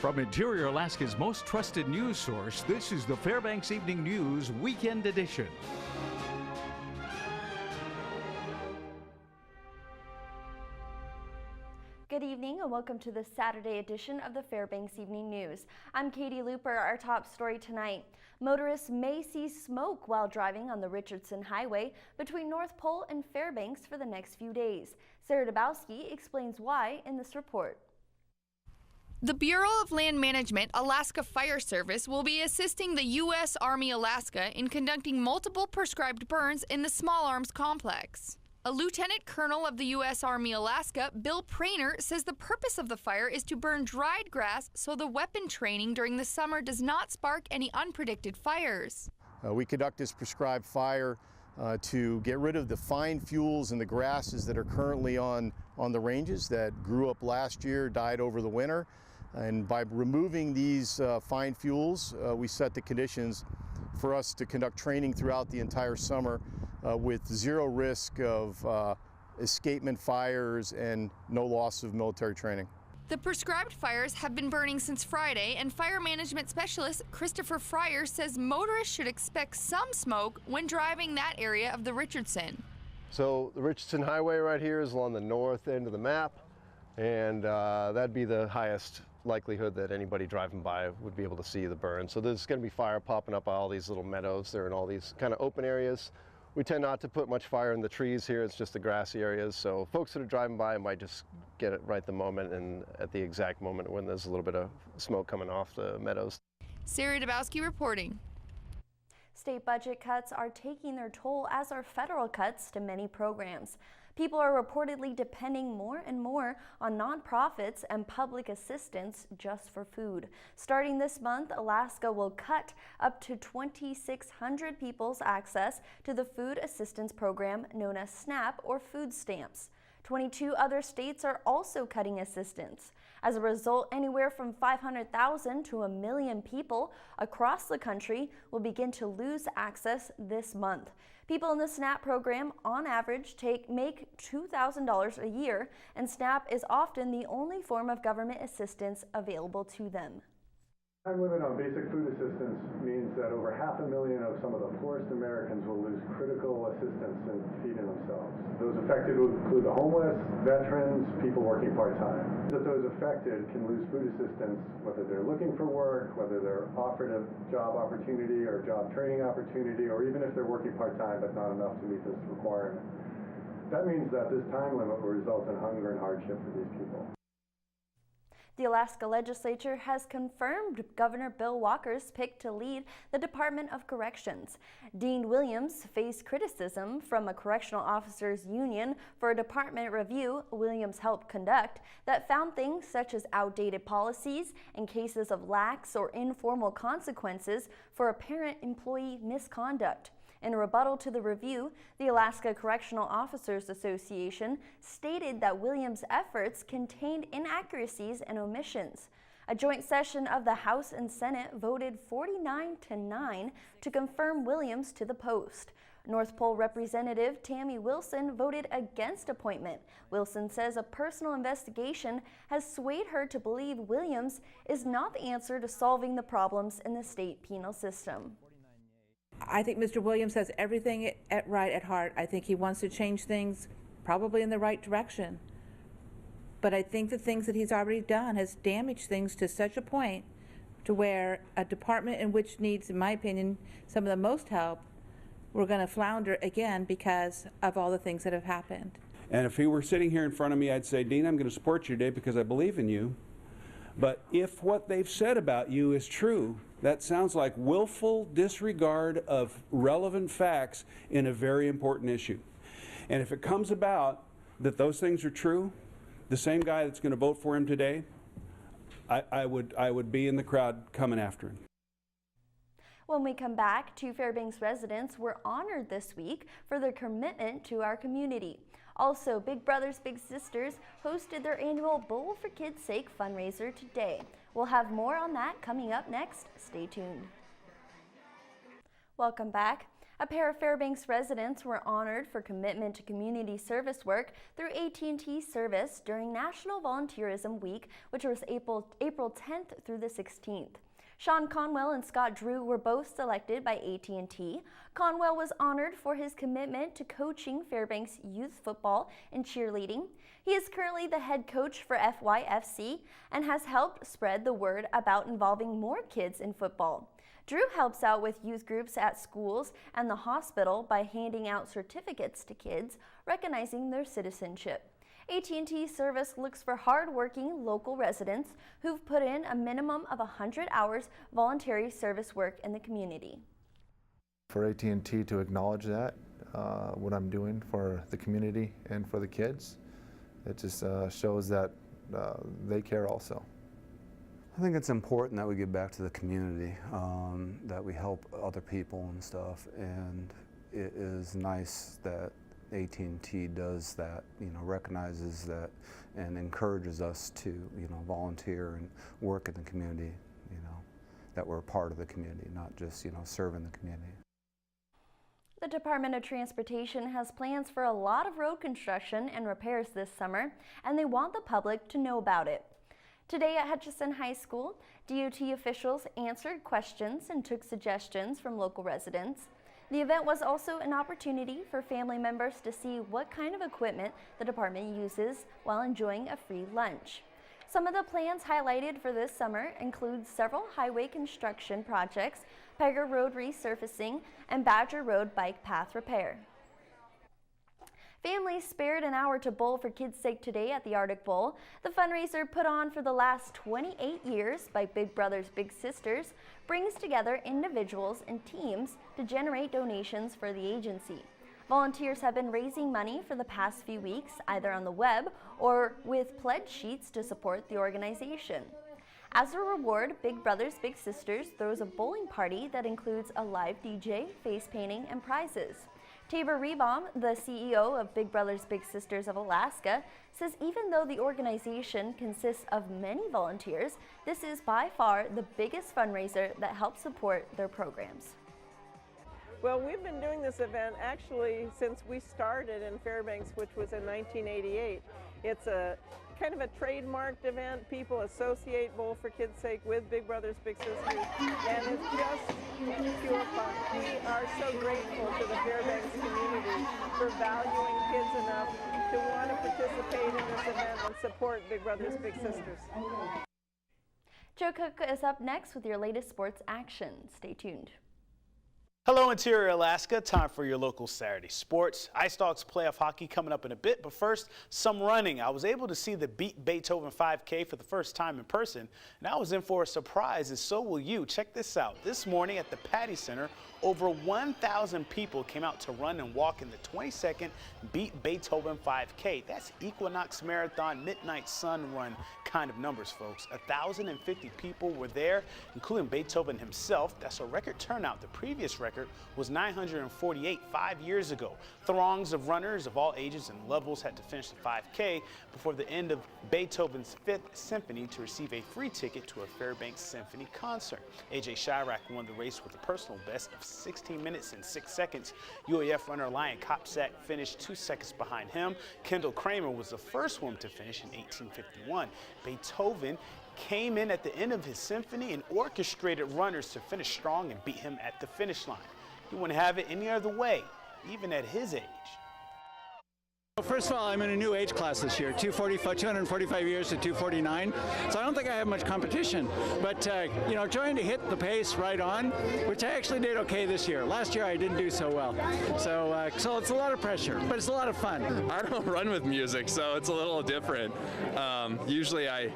From Interior Alaska's most trusted news source, this is the Fbx Evening News Weekend Edition. Good evening and welcome to the Saturday edition of the Fbx Evening News. I'm Katie Looper. Our top story tonight. Motorists may see smoke while driving on the Richardson Highway between North Pole and Fairbanks for the next few days. Sarah Dabowski explains why in this report. The Bureau of Land Management Alaska Fire Service will be assisting the U.S. Army Alaska in conducting multiple prescribed burns in the Small Arms Complex. A lieutenant colonel of the U.S. Army Alaska, Bill Prainer, says the purpose of the fire is to burn dried grass so the weapon training during the summer does not spark any unpredicted fires. We conduct this prescribed fire to get rid of the fine fuels and the grasses that are currently on the ranges that grew up last year, died over the winter. And by removing these fine fuels, we set the conditions for us to conduct training throughout the entire summer with zero risk of escapement fires and no loss of military training. The prescribed fires have been burning since Friday, and fire management specialist Christopher Fryer says motorists should expect some smoke when driving that area of the Richardson. So the Richardson Highway right here is along the north end of the map, and that'd be the highest likelihood that anybody driving by would be able to see the burn. So there's going to be fire popping up all these little meadows. They're in all these kind of open areas. We tend not to put much fire in the trees here. It's just the grassy areas. So folks that are driving by might just get it right the moment and at the exact moment when there's a little bit of smoke coming off the meadows. Sarah Dabowski reporting. State budget cuts are taking their toll, as are federal cuts to many programs. People are reportedly depending more and more on nonprofits and public assistance just for food. Starting this month, Alaska will cut up to 2,600 people's access to the food assistance program known as SNAP or food stamps. 22 other states are also cutting assistance. As a result, anywhere from 500,000 to 1 million people across the country will begin to lose access this month. People in the SNAP program, on average, make $2,000 a year, and SNAP is often the only form of government assistance available to them. Time limit on basic food assistance means that over 500,000 of some of the poorest Americans will lose critical assistance in feeding themselves. Those affected will include the homeless, veterans, people working part-time. That those affected can lose food assistance whether they're looking for work, whether they're offered a job opportunity or job training opportunity, or even if they're working part-time but not enough to meet this requirement. That means that this time limit will result in hunger and hardship for these people. The Alaska Legislature has confirmed Governor Bill Walker's pick to lead the Department of Corrections. Dean Williams faced criticism from a correctional officers union for a department review Williams helped conduct that found things such as outdated policies and cases of lax or informal consequences for apparent employee misconduct. In a rebuttal to the review, the Alaska Correctional Officers Association stated that Williams' efforts contained inaccuracies and omissions. A joint session of the House and Senate voted 49-9 to confirm Williams to the post. North Pole Representative Tammy Wilson voted against appointment. Wilson says a personal investigation has swayed her to believe Williams is not the answer to solving the problems in the state penal system. I think Mr. Williams has everything right at heart. I think he wants to change things probably in the right direction. But I think the things that he's already done has damaged things to such a point to where a department in which needs, in my opinion, some of the most help, we're going to flounder again because of all the things that have happened. And if he were sitting here in front of me, I'd say, Dean, I'm going to support you today because I believe in you. But if what they've said about you is true, that sounds like willful disregard of relevant facts in a very important issue. And if it comes about that those things are true, the same guy that's going to vote for him today, I would be in the crowd coming after him. When we come back, 2 Fairbanks residents were honored this week for their commitment to our community. Also, Big Brothers Big Sisters hosted their annual Bowl for Kids' Sake fundraiser today. We'll have more on that coming up next. Stay tuned. Welcome back. A pair of Fairbanks residents were honored for commitment to community service work through ATT Service during National Volunteerism Week, which was April 10th through the 16th. Sean Conwell and Scott Drew were both selected by AT&T. Conwell was honored for his commitment to coaching Fairbanks youth football and cheerleading. He is currently the head coach for FYFC and has helped spread the word about involving more kids in football. Drew helps out with youth groups at schools and the hospital by handing out certificates to kids, recognizing their citizenship. AT&T Service looks for hard-working local residents who've put in a minimum of 100 hours voluntary service work in the community. For AT&T to acknowledge that, what I'm doing for the community and for the kids, it just shows that they care also. I think it's important that we give back to the community, that we help other people and stuff, and it is nice that AT&T does that, recognizes that and encourages us to, volunteer and work in the community, that we're a part of the community, not just, serving the community. The Department of Transportation has plans for a lot of road construction and repairs this summer, and they want the public to know about it. Today at Hutchinson High School, DOT officials answered questions and took suggestions from local residents. The event was also an opportunity for family members to see what kind of equipment the department uses while enjoying a free lunch. Some of the plans highlighted for this summer include several highway construction projects, Pegger Road resurfacing, and Badger Road bike path repair. Families spared an hour to bowl for kids' sake today at the Arctic Bowl. The fundraiser, put on for the last 28 years by Big Brothers Big Sisters, brings together individuals and teams to generate donations for the agency. Volunteers have been raising money for the past few weeks, either on the web or with pledge sheets to support the organization. As a reward, Big Brothers Big Sisters throws a bowling party that includes a live DJ, face painting, and prizes. Tabor Rebaum, the CEO of Big Brothers Big Sisters of Alaska, says even though the organization consists of many volunteers, this is by far the biggest fundraiser that helps support their programs. Well, we've been doing this event actually since we started in Fairbanks, which was in 1988. It's a kind of a trademarked event. People associate Bowl for Kids' Sake with Big Brothers Big Sisters, and it's just pure fun. We are so grateful to the Fairbanks community for valuing kids enough to want to participate in this event and support Big Brothers Big Sisters. Joe Cook is up next with your latest sports action. Stay tuned. Hello, Interior Alaska. Time for your local Saturday sports. Ice Dogs playoff hockey coming up in a bit, but first, some running. I was able to see the Beat Beethoven 5K for the first time in person, and I was in for a surprise, and so will you. Check this out. This morning at the Patty Center, over 1,000 people came out to run and walk in the 22nd Beat Beethoven 5K. That's Equinox Marathon Midnight Sun Run kind of numbers, folks. 1,050 people were there, including Beethoven himself. That's a record turnout. The previous record was 948 5 years ago. Throngs of runners of all ages and levels had to finish the 5K before the end of Beethoven's 5th Symphony to receive a free ticket to a Fairbanks Symphony concert. A.J. Chirac won the race with a personal best of 16 minutes and 6 seconds. UAF runner Lion Kopsak finished 2 seconds behind him. Kendall Kramer was the first one to finish in 1851. Beethoven came in at the end of his symphony and orchestrated runners to finish strong and beat him at the finish line. He wouldn't have it any other way, even at his age. Well, first of all, I'm in a new age class this year, 245 years to 249, so I don't think I have much competition. But, trying to hit the pace right on, which I actually did okay this year. Last year I didn't do so well. So it's a lot of pressure, but it's a lot of fun. I don't run with music, so it's a little different. Usually I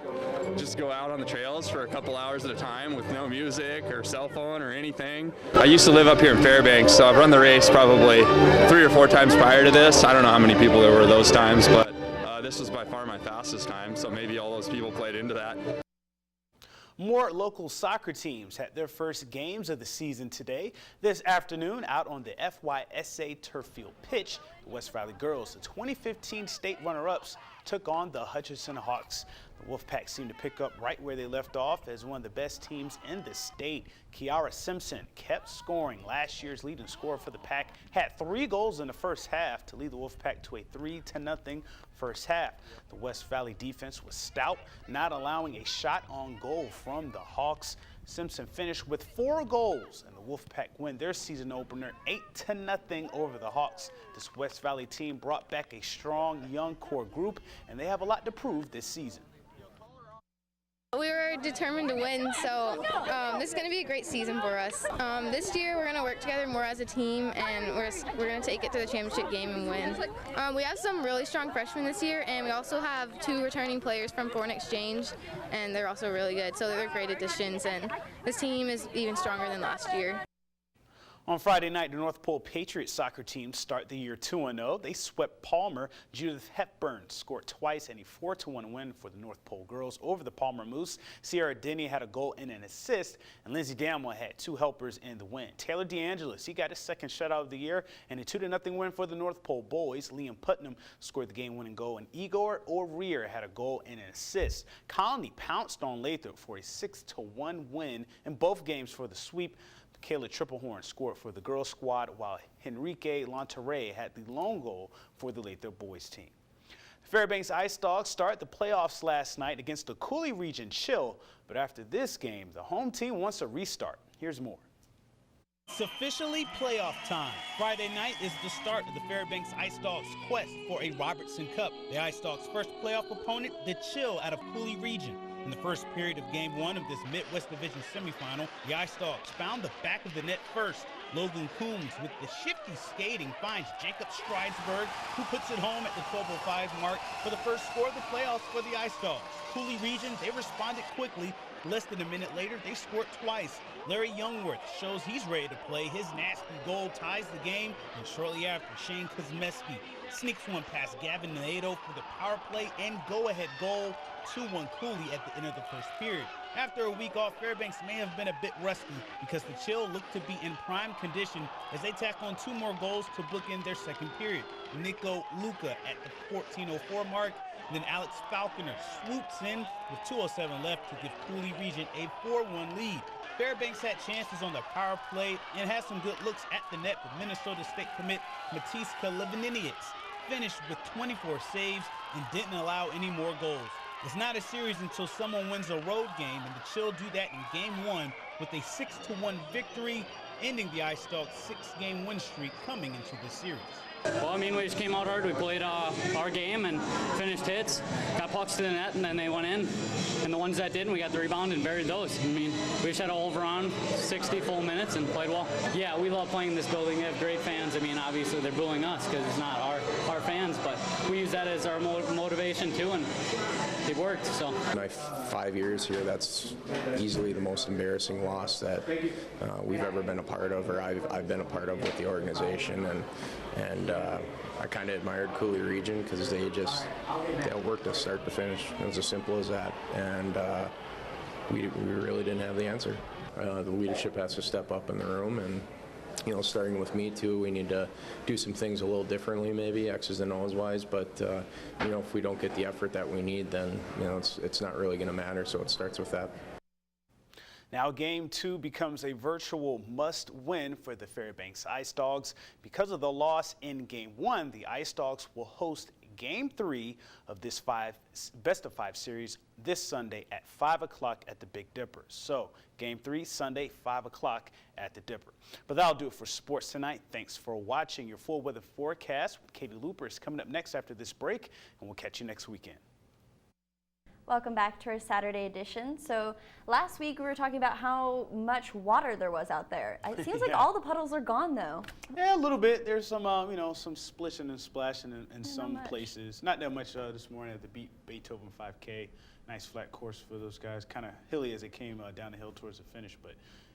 just go out on the trails for a couple hours at a time with no music or cell phone or anything. I used to live up here in Fairbanks, so I've run the race probably 3 or 4 times prior to this. I don't know how many people there were those times, but this was by far my fastest time, so maybe all those people played into that. More local soccer teams had their first games of the season today. This afternoon, out on the FYSA turf field pitch, the West Valley girls, the 2015 state runner-ups, took on the Hutchinson Hawks. The Wolfpack seemed to pick up right where they left off as one of the best teams in the state. Kiara Simpson kept scoring. Last year's leading scorer for the Pack had 3 goals in the first half to lead the Wolfpack to a 3-0 first half. The West Valley defense was stout, not allowing a shot on goal from the Hawks. Simpson finished with 4 goals, and the Wolfpack win their season opener 8-0 over the Hawks. This West Valley team brought back a strong young core group, and they have a lot to prove this season. We were determined to win, so this is going to be a great season for us. This year we're going to work together more as a team, and we're going to take it to the championship game and win. We have some really strong freshmen this year, and we also have 2 returning players from foreign exchange, and they're also really good, so they're great additions, and this team is even stronger than last year. On Friday night, the North Pole Patriots soccer team start the year 2-0. They swept Palmer. Judith Hepburn scored twice and a 4-1 win for the North Pole girls over the Palmer Moose. Sierra Denny had a goal and an assist, and Lindsay Damwell had 2 helpers in the win. Taylor DeAngelis, he got his second shutout of the year and a 2-0 win for the North Pole boys. Liam Putnam scored the game-winning goal, and Igor O'Rear had a goal and an assist. Colony pounced on Lathrop for a 6-1 win in both games for the sweep. Kayla Triplehorn scored for the girls squad, while Henrique Lantaray had the lone goal for the Lathrop boys team. The Fairbanks Ice Dogs start the playoffs last night against the Cooley Region Chill, but after this game, the home team wants a restart. Here's more. It's officially playoff time. Friday night is the start of the Fairbanks Ice Dogs' quest for a Robertson Cup. The Ice Dogs' first playoff opponent, the Chill out of Cooley Region. In the first period of Game 1 of this Midwest Division semifinal, the Ice Dogs found the back of the net first. Logan Coombs, with the shifty skating, finds Jacob Stridesberg, who puts it home at the 12:05 mark for the first score of the playoffs for the Ice Dogs. Cooley Region, they responded quickly. Less than a minute later, they scored twice. Larry Youngworth shows he's ready to play. His nasty goal ties the game, and shortly after, Shane Kozmeski sneaks one past Gavin Nato for the power play and go-ahead goal. 2-1 Cooley at the end of the first period. After a week off, Fairbanks may have been a bit rusty because the Chill looked to be in prime condition as they tack on 2 more goals to bookend their second period. Nico Luca at the 14:04 mark, and then Alex Falconer swoops in with 2:07 left to give Cooley Region a 4-1 lead. Fairbanks had chances on the power play and had some good looks at the net, but Minnesota State commit Matisse Levininiets finished with 24 saves and didn't allow any more goals. It's not a series until someone wins a road game, and the Chill do that in Game 1 with a 6-1 victory, ending the Ice Dogs' 6-game win streak coming into the series. Well, I mean, we just came out hard. We played our game and finished hits, got pucks to the net, and then they went in. And the ones that didn't, we got the rebound and buried those. I mean, we just had a over on 60 full minutes and played well. Yeah, we love playing in this building. We have great fans. I mean, obviously they're booing us because it's not our fans, but we use that as our motivation too, and it worked. So. My 5 years here, that's easily the most embarrassing loss that we've ever been a part of, or I've been a part of with the organization, and I kind of admired Cooley Region because they worked us start to finish. It was as simple as that, and we really didn't have the answer. The leadership has to step up in the room, and starting with me too, we need to do some things a little differently, maybe X's and O's wise, but if we don't get the effort that we need, then it's not really going to matter, so it starts with that. Now Game 2 becomes a virtual must-win for the Fairbanks Ice Dogs. Because of the loss in Game 1, the Ice Dogs will host Game 3 of this best-of-5 series this Sunday at 5 o'clock at the Big Dipper. So Game 3 Sunday, 5 o'clock at the Dipper. But that'll do it for sports tonight. Thanks for watching. Your full weather forecast with Katie Looper is coming up next after this break, and we'll catch you next weekend. Welcome back to our Saturday edition. So last week we were talking about how much water there was out there. It seems like all the puddles are gone though. Yeah, a little bit. There's some, some splishing and splashing in some places. Not that much this morning at the Beethoven 5K. Nice flat course for those guys. Kind of hilly as it came down the hill towards the finish, but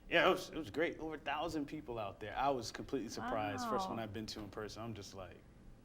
yeah, it was great. Over 1,000 people out there. I was completely surprised. Wow. First one I've been to in person. I'm just like.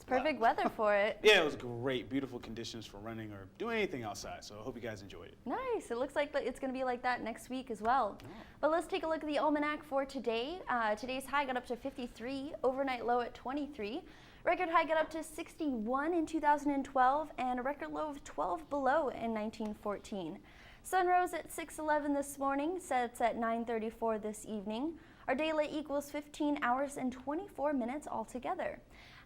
Perfect weather for it. Yeah, it was great. Beautiful conditions for running or doing anything outside. So I hope you guys enjoyed it. Nice. It looks like it's going to be like that next week as well. Oh. But let's take a look at the almanac for today. Today's high got up to 53, overnight low at 23. Record high got up to 61 in 2012 and a record low of 12 below in 1914. Sun rose at 6:11 this morning, sets at 9:34 this evening. Our daylight equals 15 hours and 24 minutes altogether.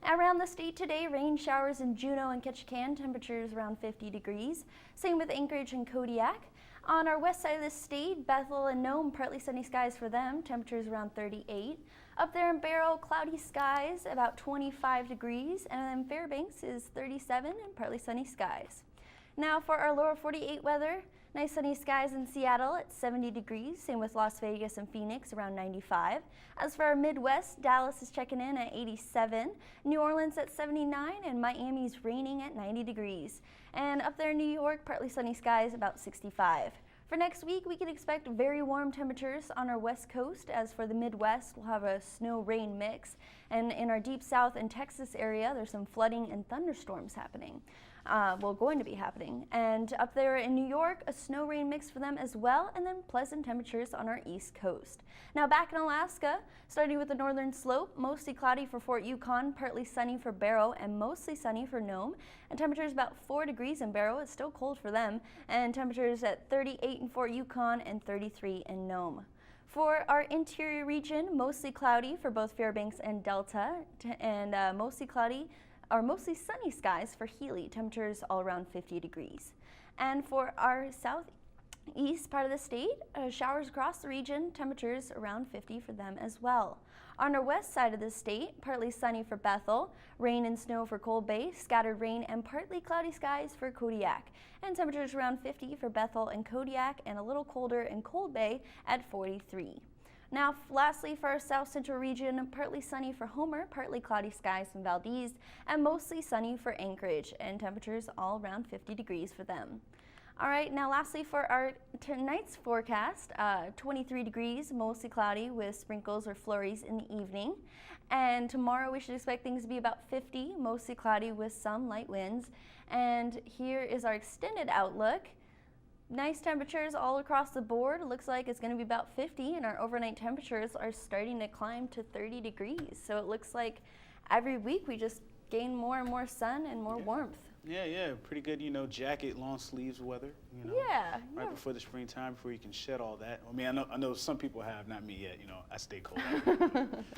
Around the state today, rain showers in Juneau and Ketchikan, temperatures around 50 degrees. Same with Anchorage and Kodiak. On our west side of the state, Bethel and Nome, partly sunny skies for them, temperatures around 38. Up there in Barrow, cloudy skies, about 25 degrees, and then Fairbanks is 37 and partly sunny skies. Now for our lower 48 weather, nice sunny skies in Seattle at 70 degrees, same with Las Vegas and Phoenix around 95. As for our Midwest, Dallas is checking in at 87, New Orleans at 79, and Miami's raining at 90 degrees. And up there in New York, partly sunny skies about 65. For next week, we can expect very warm temperatures on our west coast. As for the Midwest, we'll have a snow-rain mix. And in our deep south and Texas area, there's some flooding and thunderstorms happening. Going to be happening. And up there in New York, a snow-rain mix for them as well, and then pleasant temperatures on our east coast. Now back in Alaska, starting with the northern slope, mostly cloudy for Fort Yukon, partly sunny for Barrow, and mostly sunny for Nome. And temperatures about 4 degrees in Barrow. It's still cold for them. And temperatures at 38 in Fort Yukon and 33 in Nome. For our interior region, mostly cloudy for both Fairbanks and Delta, and mostly cloudy or mostly sunny skies for Healy, temperatures all around 50 degrees. And for our southeast part of the state, showers across the region, temperatures around 50 for them as well. On our west side of the state, partly sunny for Bethel, rain and snow for Cold Bay, scattered rain and partly cloudy skies for Kodiak, and temperatures around 50 for Bethel and Kodiak, and a little colder in Cold Bay at 43. Now, lastly, for our south central region, partly sunny for Homer, partly cloudy skies in Valdez, and mostly sunny for Anchorage, and temperatures all around 50 degrees for them. All right, now lastly for our tonight's forecast, 23 degrees, mostly cloudy with sprinkles or flurries in the evening. And tomorrow we should expect things to be about 50, mostly cloudy with some light winds. And here is our extended outlook. Nice temperatures all across the board. It looks like it's going to be about 50, and our overnight temperatures are starting to climb to 30 degrees. So it looks like every week we just gain more and more sun and more warmth. Yeah, pretty good, jacket, long sleeves weather, right before the springtime, before you can shed all that. I mean, I know some people have, not me yet, I stay cold.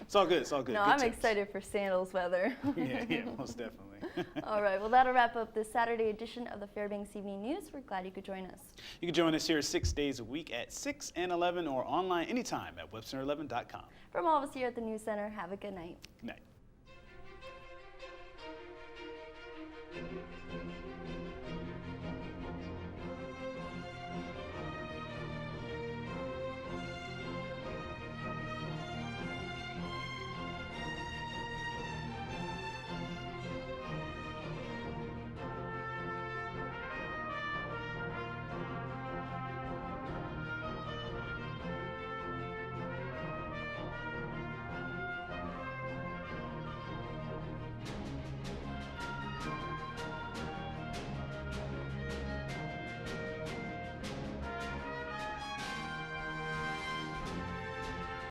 It's all good, No, good I'm tips. excited for sandals weather. yeah, most definitely. All right, well, that'll wrap up this Saturday edition of the Fairbanks Evening News. We're glad you could join us. You can join us here 6 days a week at 6 and 11 or online anytime at webster11.com. From all of us here at the News Center, have a good night. Good night.